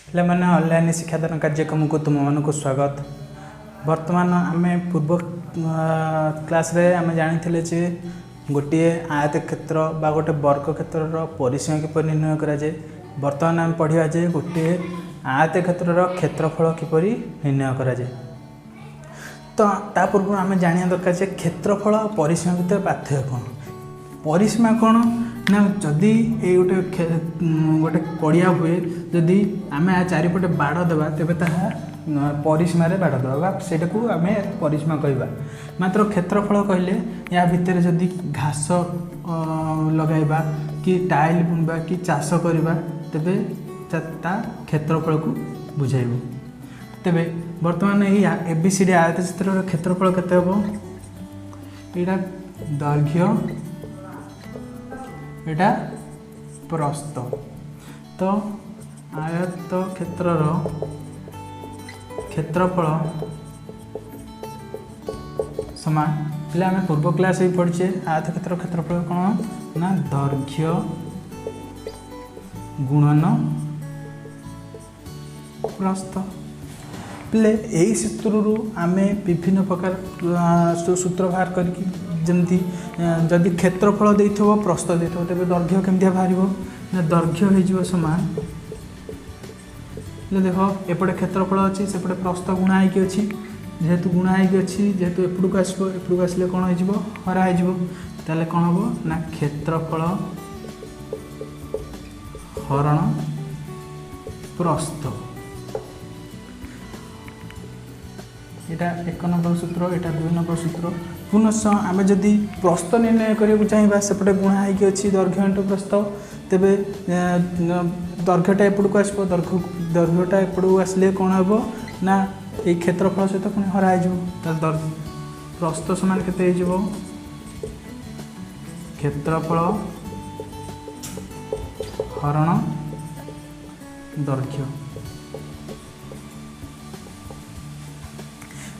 पिलाମାନେ online शिक्षादान कार्यक्रम को तुम मानक स्वागत। वर्तमान आम पूर्व क्लास रे आम जानी जे गोटे आयत क्षेत्र बा गोटे वर्ग क्षेत्र परिसीमा किपर निर्णय करा जाए। वर्तमान आम पढ़िया जे गोटे आयत क्षेत्र क्षेत्रफल किपर निर्णय करा जाए। तो ता पूर्व आम जाना दरकार जे क्षेत्रफल और परिसीमा भितर पार्थक्य कौन। परिसीमा कौन ना जदि ये गोटे गोटे पड़िया हुए जदि आम चारिपटे बाड़ देवा तेरे ताहा परिसीम बाड़ देवा सेटा को आम परिसीमा कहवा। मात्र क्षेत्रफल कहले या भितर जदि घास लगाइबा कि टाइल बुनवा कि चाष करवा तेबे ता क्षेत्रफल को बुझाइब। तेबे वर्तमान ये एबीसीडी आयत चित्र क्षेत्रफल केते हबो। एटा दैर्घ्य एटा प्रस्थ। तो आयत क्षेत्र क्षेत्रफल समान पहले आम पूर्व क्लास ही पढ़े आयत क्षेत्र क्षेत्रफल कौन ना दैर्घ्य गुणन प्रस्थ। पहले यही सूत्रु आम विभिन्न प्रकार सूत्र बाहर करके जमती जदि क्षेत्रफल देइथबो प्रस्थ देइथबो तेबे दैर्घ्य केमती बाहर ना दैर्घ्य हो समान। देख एपटे क्षेत्रफल अच्छी सेपटे प्रस्थ गुणा होगी अच्छी जेहेतु गुणा होगी अच्छी जेहेतु एपटू आसो एपटू आसले कौन हो हरा हो ताले कौन हम ना क्षेत्रफल हरण प्रस्थ। यहाँ 1 नंबर सूत्र यहाँ 2 नंबर सूत्र। पुनः आम जदि प्रस्थ निर्णय करने चाहिए सेपटे गुणा होगी अच्छी दैर्घ्य इंटू प्रस्थ तेबे दैर्घ्यटा एपटू आसो दैर्घ्यटा एपटू आसले कौन हम ना ये क्षेत्रफल सहित पुणी हरा हो प्रस्थ समान केते हो क्षेत्रफल हरण दैर्घ्य।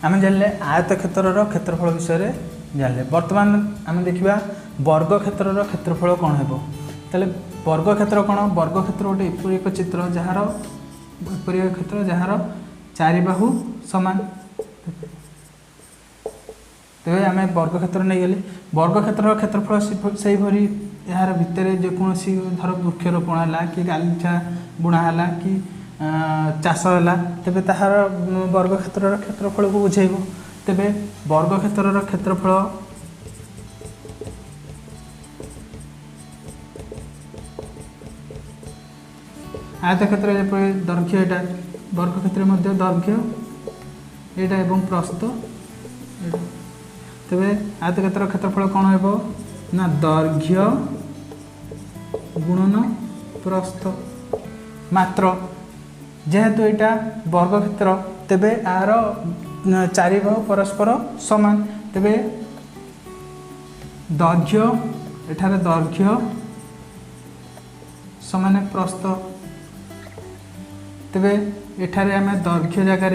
आम जानले आयत क्षेत्र क्षेत्रफल विषय जानले। वर्तमान आम देखा वर्ग क्षेत्र क्षेत्रफल कौन हो ताले वर्ग क्षेत्र कौन वर्ग क्षेत्र गोटे एपरी एक चित्र जार एपरी एक क्षेत्र जार चारि बाहु समान। तेज आम वर्ग क्षेत्र नहीं गले वर्ग क्षेत्र क्षेत्रफल से भरी यार भितर जेकोसी धर वृक्षरोपण है कि गालीचा बुणा है कि चाष है तेबे ताहार वर्ग क्षेत्र क्षेत्रफल को बुझेब। तेबे वर्ग क्षेत्र क्षेत्रफल आयत क्षेत्र दैर्घ्य यहाँ वर्ग क्षेत्र मध्य दैर्घ्य यहाँ एवं प्रस्थ। तेबे आयत क्षेत्र क्षेत्रफल कौन हो ना दैर्घ्य गुणन प्रस्थ। मात्र जेहेतु यहाँ वर्ग क्षेत्र तेबे आर चारि बाहु परस्पर समान तेबे दैर्घ्य एठारे दैर्घ्य समान प्रस्थ। तेबे एठारे आम दैर्घ्य जगार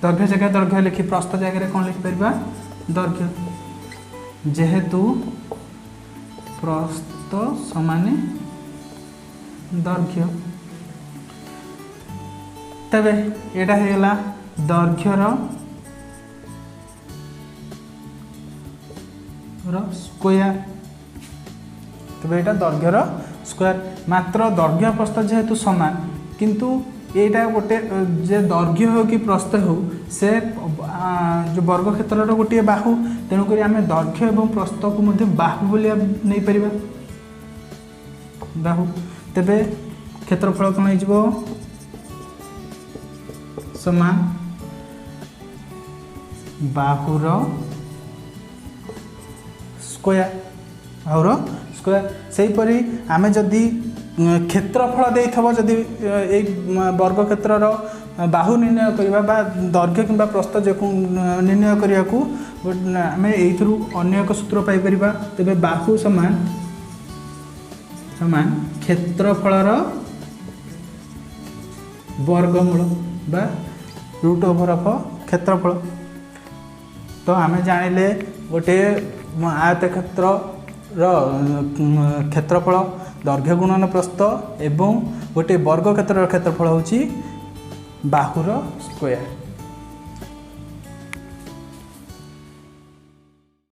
दैर्घ्य जगह दैर्घ्य लिखि प्रस्थ जगह कौन लिखिपर दैर्घ्य जेहेतु प्रस्थ समान दैर्घ्य। तेबे एटा होगा दैर्घ्यर स्क्वायर। तेबे एटा दैर्घ्यर स्क्वायर। मात्र दैर्घ्य प्रस्थ जेहेतु समान किंतु यहाँ गोटे जे दैर्घ्य हो कि प्रस्थ हो से जो वर्ग क्षेत्र गोटे बाहु तेणुक आम दैर्घ्य और प्रस्थ को मध्य बाहु बोलिया नहीं परिबा बाहु। तेबे क्षेत्रफल कौन हो समान बाहुर स्क्वायर बाहुर स्क्वायर। से परी आम जदि क्षेत्रफल देइथबो जदि ए वर्ग क्षेत्र बाहु निर्णय करबा बा दैर्घ्य किंबा प्रस्थ जो निर्णय करिया को आम एइथरु अन्य एक सूत्र पाई परिबा। तेबे बाहु समान समान क्षेत्रफलर वर्गमूल बा रूट ओवर ऑफ क्षेत्रफल। तो आम जानिले गोटे आयत क्षेत्र क्षेत्रफल दैर्घ्य गुणन प्रस्थ एवं गोटे वर्ग क्षेत्र क्षेत्रफल होची बाहुर स्क्वायर।